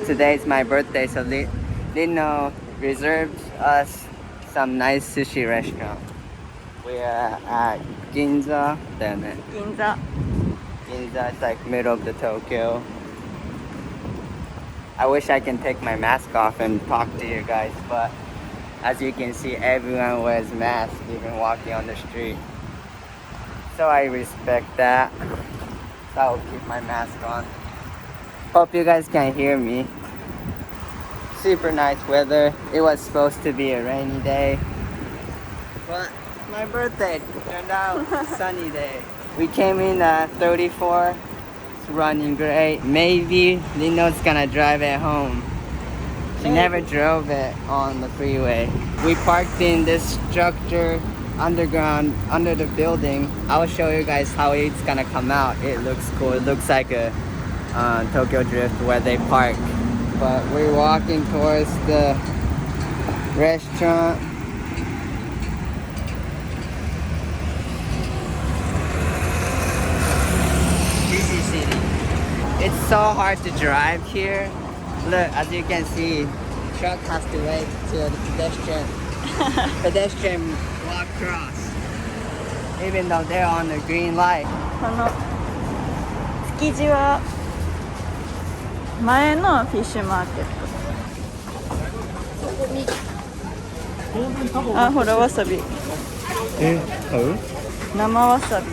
today's my birthday, so Lino reserved us some nice sushi restaurant. We are at Ginza. Damn it. 銀座 Ginza is like middle of the Tokyo. I wish I can take my mask off and talk to you guys, but as you can see, everyone wears masks even walking on the street. So I respect that. So I'll keep my mask on. Hope you guys can hear me. Super nice weather. It was supposed to be a rainy day, but my birthday turned out sunny day. We came in at 34. It's running great. Maybe Lino's gonna drive it home. She never drove it on the freeway. We parked in this structure underground under the building. I'll show you guys how it's gonna come out. It looks cool. It looks like a Tokyo Drift where they park. But we're walking towards the restaurant. Sushi City. It's so hard to drive here. Look, as you can see, truck has to wait till the pedestrian walk across, even though they're on the green light. この築地は前のフィッシュマーケット。あ、ほらわさび。生わさび。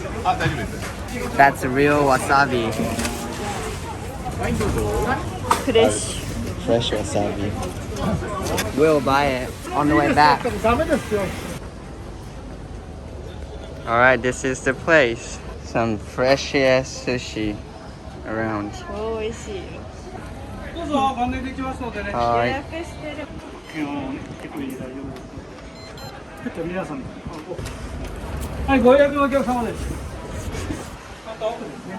That's real wasabi. フレッシ Fresh wasabi. We'll buy it on the way back. Alright, this is the place. Some fresh ass sushi around. ュ。おいしいよ。どうぞご案内できますのでね。予 Alright. 約してる。結構いい大丈夫です。ちょっと皆さん、はい、ご予約のお客様です。あと奥ですね。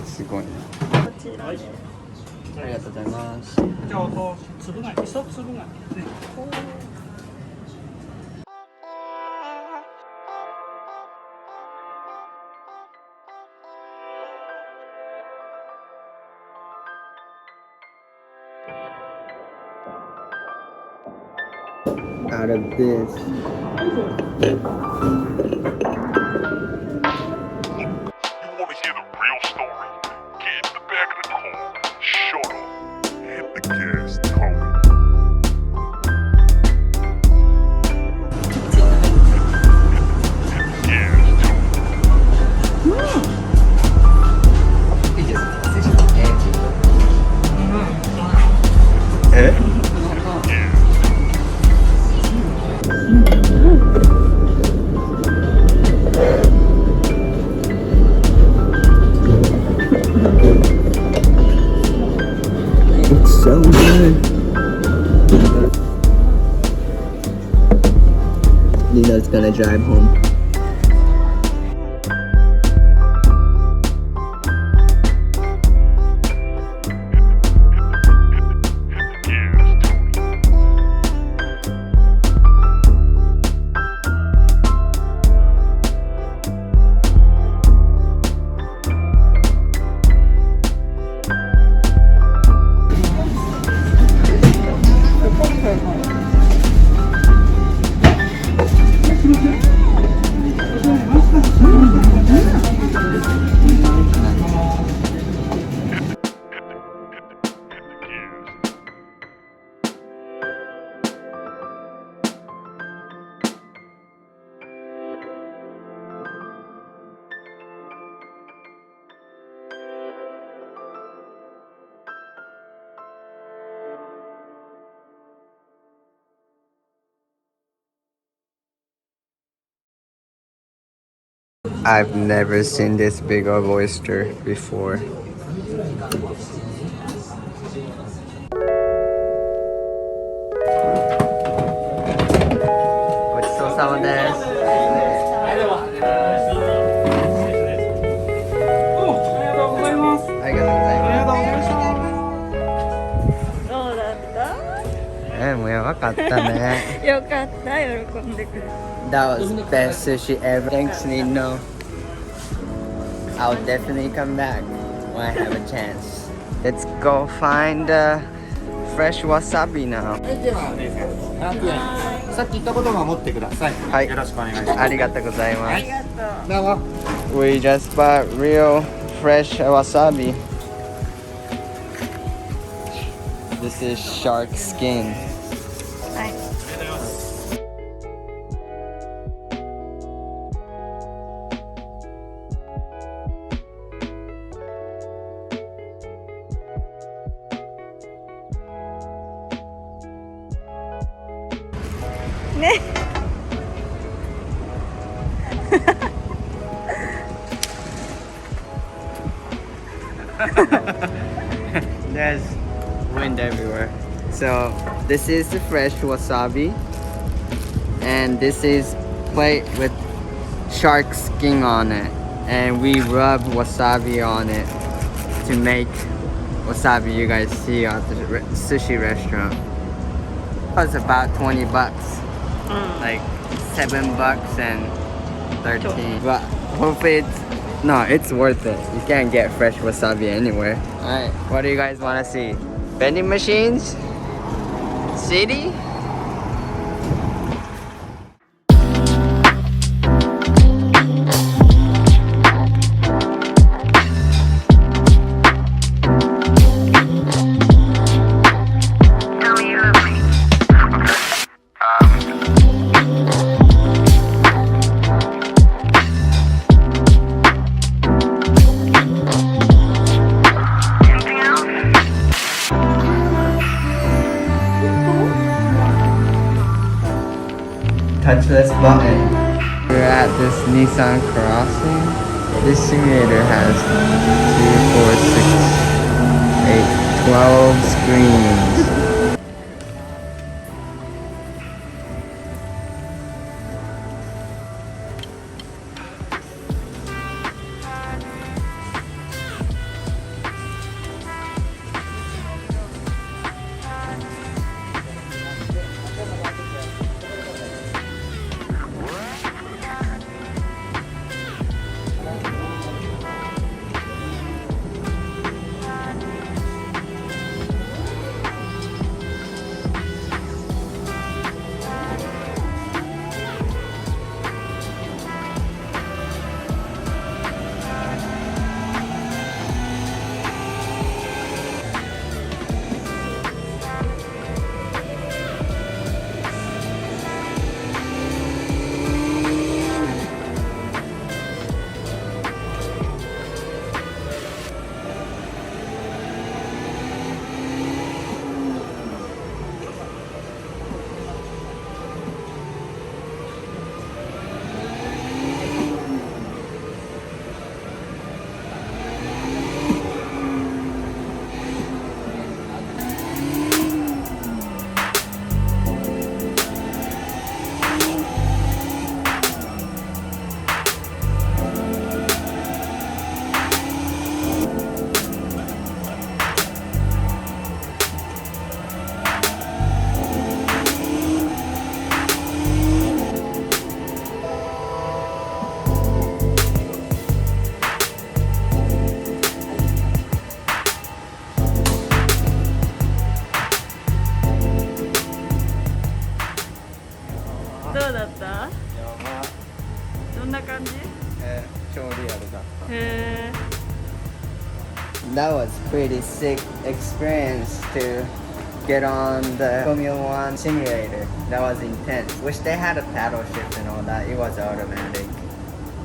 すごいね。こちらで。ありがとうございます。じゃあ、粒貝、一粒貝ですね。Out of this. You wanna hear the real story? Get in the back of the car, shut up, hit the gas, Tony. It's so good. Nino's gonna drive home. I've never seen this big of oyster before. Yo katta, yorokonde kure. That was best sushi ever. Thanks, Nino. I'll definitely come back when I have a chance. Let's go find fresh wasabi now. では700円。さっき言ったことも持ってください。はいよろしくお願いします。ありがとうございます。どうも。 We just bought real fresh wasabi. This is shark skin. はい。ね。There's wind everywhere. So this is the fresh wasabi, and this is plate with shark skin on it, and we rub wasabi on it to make wasabi you guys see at the sushi restaurant. It was about 20 bucks, like $7 and 13. But hopefully it's worth it. You can't get fresh wasabi anywhere. Alright, what do you guys want to see? Vending machines? City? Touch this button. We're at this Nissan crossing. This simulator has 2, 4, 6, 8, 12 screens. That was pretty sick experience to get on the Formula One simulator. That was intense. Wish they had a paddle shift and all that. It was automatic,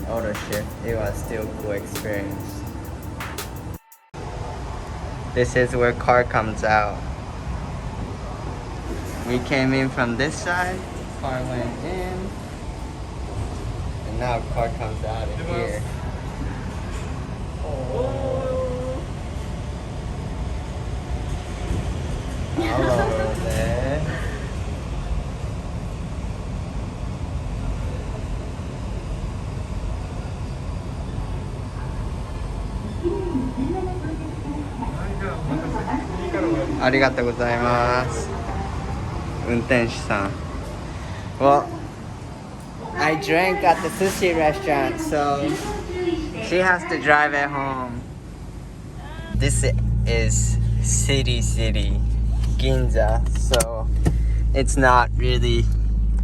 auto shift. It was still a cool experience. This is where car comes out. We came in from this side, car went in, and now car comes out in here. Hello there. Arigatou gozaimasu. 運転手さん. Well, I drank at the sushi restaurant, so she has to drive it home. This is city Ginza, so it's not really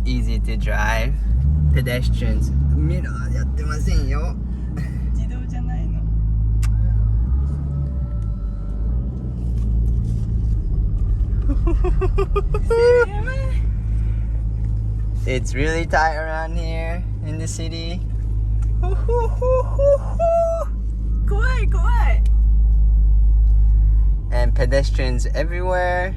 easy to drive. Pedestrians ミラーやってませんよ。自動じゃないの。It's really tight around here in the city. 怖い怖い。 And pedestrians everywhere.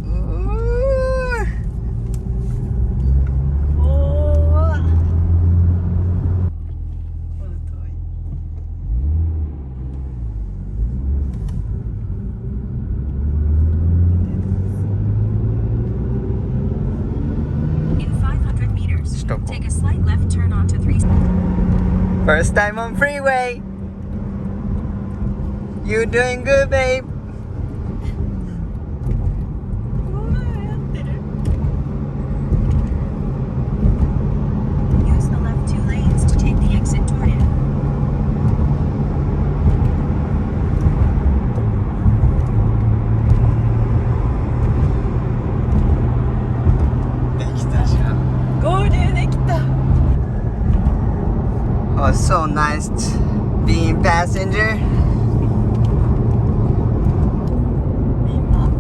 Ooh. おお。ほど遠い。In 500 meters, Stop. take a slight left turn onto 3. First time on freeway. You doing good, babe? うわーやってる。 Use the left 2 lanes to take the exit toward it. Go 流できた。 Oh, so nice being passenger. 今。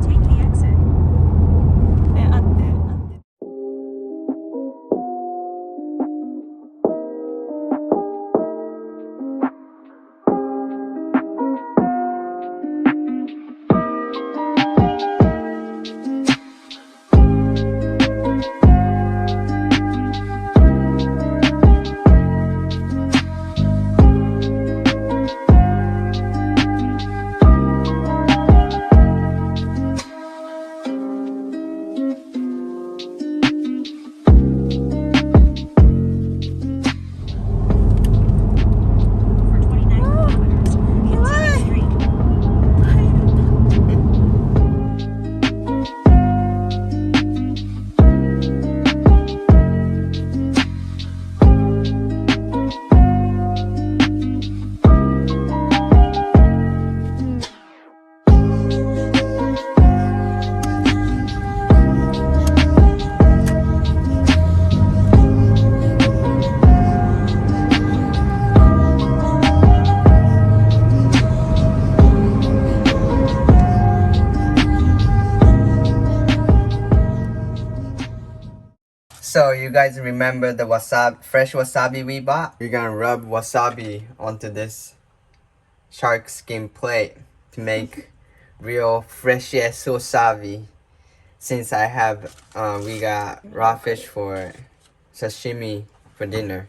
Take the exit. あってあって。 For 29 kilometers, continue straight. So you guys remember the fresh wasabi we bought? We're gonna rub wasabi onto this shark skin plate to make real freshest wasabi. Since I have, we got raw fish for sashimi for dinner.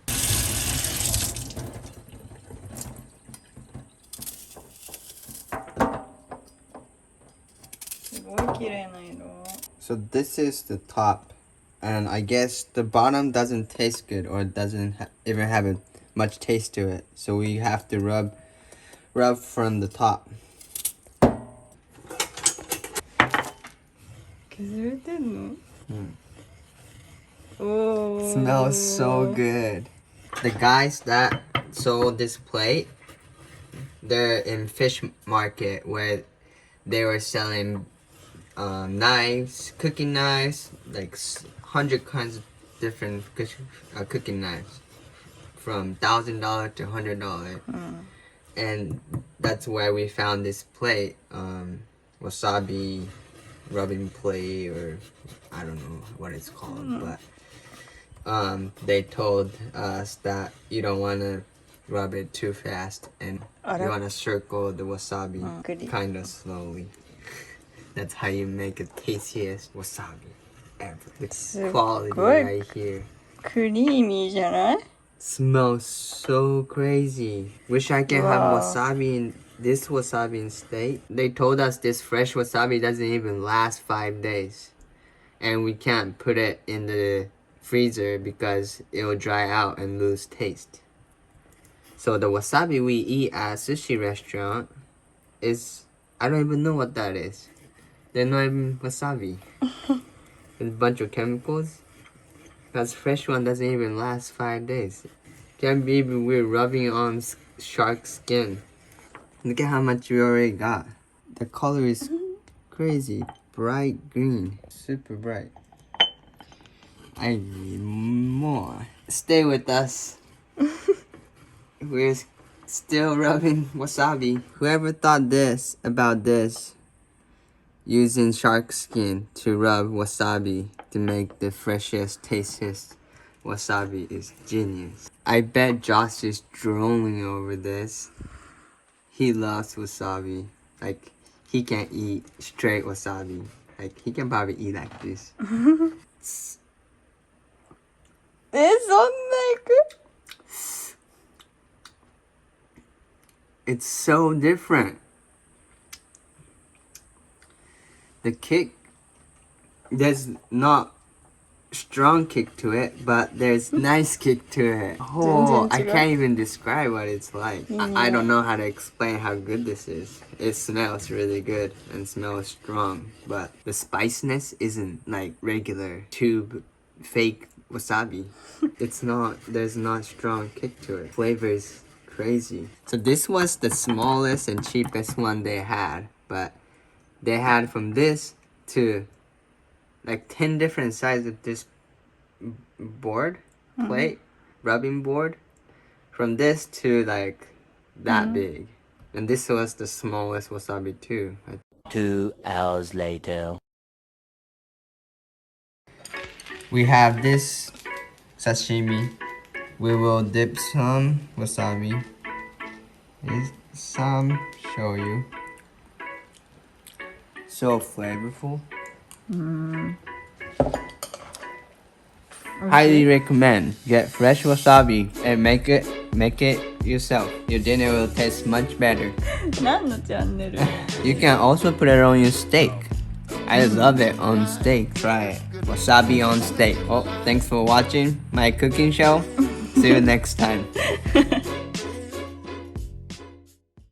So this is the top, and I guess the bottom doesn't taste good or doesn't even have much taste to it. So we have to rub from the top. 削れてんの？おお。 Smells so good. The guys that sold this plate, they're in fish market where they were selling knives, cooking knives, like 100 kinds of different cooking knives, from $1,000 to $100. And that's where we found this plate, wasabi rubbing plate, or I don't know what it's called, but they told us that you don't want to rub it too fast and you want to circle the wasabi kind of slowly. That's how you make the tastiest wasabi ever. It's quality right here. クリーミーじゃない？ Smells so crazy. Wish I could have wasabi in this wasabi instead. They told us this fresh wasabi doesn't even last 5 days. And we can't put it in the freezer because it will dry out and lose taste. So the wasabi we eat at sushi restaurant is, I don't even know what that is. They're not even wasabi. with a bunch of chemicals. Because fresh one doesn't even last 5 days. Can't believe we're rubbing on shark skin. Look at how much we already got. The color is crazy. Bright green. Super bright. I need more. Stay with us. We're still rubbing wasabi. Whoever thought about this, using shark skin to rub wasabi to make the freshest, tastiest wasabi is genius. I bet Josh is drooling over this. He loves wasabi. Like, he can eat straight wasabi. Like, he can probably eat like this. そんな行く It's so different. The kick, there's not strong kick to it, but there's nice kick to it. Oh, I can't even describe what it's like. I don't know how to explain how good this is. It smells really good and smells strong, but the spiciness isn't like regular tube fake wasabi. It's not, there's not strong kick to it. Flavor is crazy. So this was the smallest and cheapest one they had, but they had from this to like 10 different sizes of this board, plate, rubbing board. From this to like that big. And this was the smallest wasabi too. 2 hours later. We have this sashimi. We will dip some wasabi. Here's some shoyu. So flavorful. Highly recommend. Get fresh wasabi and make it yourself. Your dinner will taste much better. 何のチャンネル You can also put it on your steak. I love it on steak. Try it. Wasabi on steak. Oh, thanks for watching my cooking show. See you next time.